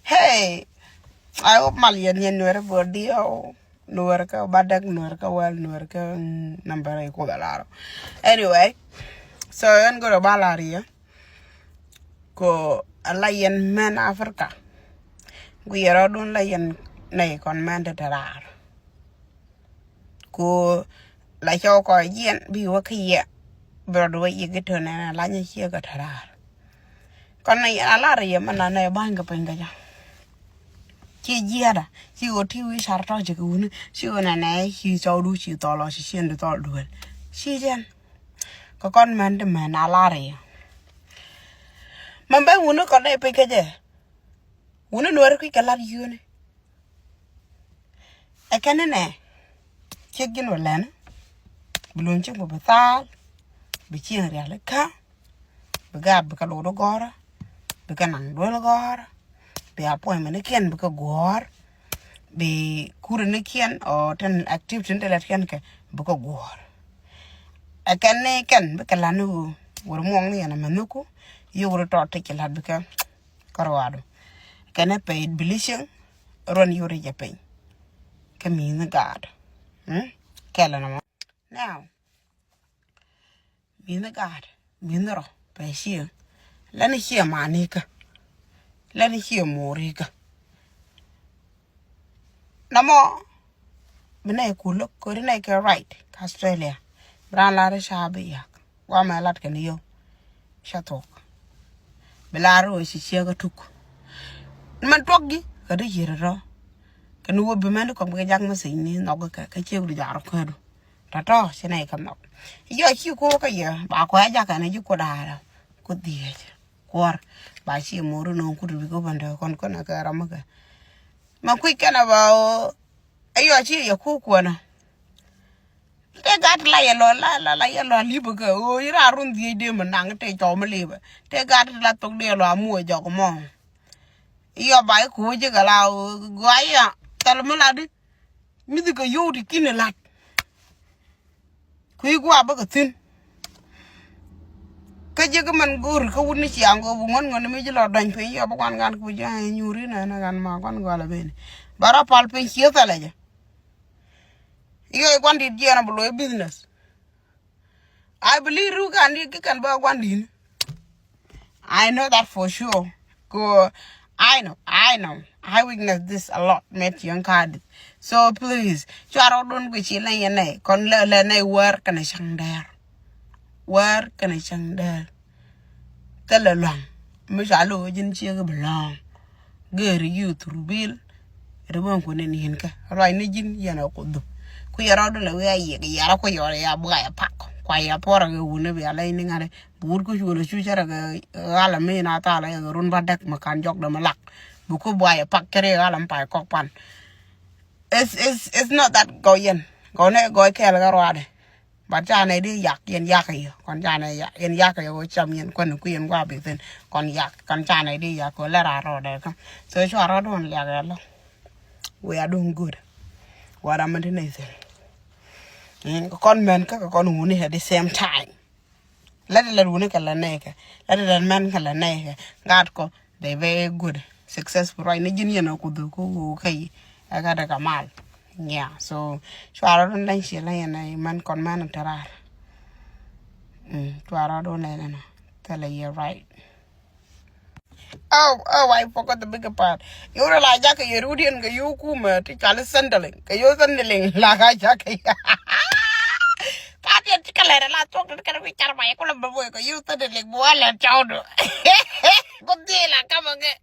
Hey, I hope Malian yen nuera body o nuera ka badak nuera ka well nuera ka number ko dalaro. Anyway, so I'm going to balaria ko alayen men Africa. We are doing layen nay kon man de tarar. Ko la cho ko yen bi wa kiye Broadway you get to na la nya hier ga tarar. Kon nay ala ye man na banga penga ja. Chị gia đã chị có thiếu cái sao đó chị cũng chị có này chị cho đủ chị to lo chị xuyên được to được chị chân có con mình thì mình ala rồi mà bây giờ con này bây cái gì uống nuôi cái lá dừa này cái này nè chị cái nó lên belum cuma betal bikin real ka begat bekat lo gora bekat nang lo gora be appointment kian bekat gor be kurene kian o ten active ten telet kian ke bekat gor akane kan bekat lanu wor mong ni ana manuku yo wor to te kelat bekat karwado kana paid bilishan ron yore japen kami na god kala na now mi na god mi na ro pa shi lani shi manika lani shi morika namo bina kulo ko rina ke right Australia bran la re shabi yak wa ma lat kan yo shatok belaro shi shi ga tuk man toggi ka de yero kan wo be man ko ga jang ma sin ni no ga ka che du jar ko do tato sinai kam no yo chi ko ka ya ba ko ja ka ne ji ko da ko die kwar ba shi moru no ku du ko banda kon na ka ramaga ma ku kana ba ayo chi ya ku ko na te gat la ya lo la ya lo libu ka o ira run die de man nang te cho ma liba te gat la tok de lo amu jo ko mo iyo ba ku je ga la gwa ya tal ma la di mi de ko yo di kin la ku gwa ba ka tin ka je ka man gur ka wuni ci ango bu ngon mi ji lo dan pe yo ba kan gan ku ja nyuri na gan ma kan go la ben bara pal pe ci ta la ja yo kan di je na bu lo business I believe ru kan di kan ba kan di I know that for sure go I know I witness this a lot met young card so please charo don ku ci la yene kon la nay war kan sang der war kan sang der tala lang mi jalo jin chi ga blang geri yu turbil rebo ko ne hin ka rai ne jin yana ko du ku yara do la we ayi ga yara ko yore ya buga ya pak kwa ya pora ga wune be ala ni ngare bur ko jolo chu chara ga ala me na ta la ga run badak makan jok da malak bu ko buga ya pak kere ala mpa ko pan it's not that goyen go ne go ke la ga rade bà cha này đi giặt yên giặt rồi con cha này yên giặt rồi chăm yên quân quyền qua bị tên còn giặt con cha này đi giặt có là rồi đấy không rồi cho nó luôn là cái lo we are doing good what am I doing này con men các con hú này at the same time let it hú này cái là này cái let it men cái là này cái God có they very good successful right này chính nó cũng được cũng cái cái kamal yeah so chwaro don dan shi la yana man kon man tarar chwaro don la na tell you right oh I forgot the bigger part you la ja ka yerudian ga yu kuma ti kal sandaling ka yo sandaling la ga ja ka pa ti kala la tok ka bi char mai ko la bo ko yu sandaling bo la chao do ko di la ka ma ge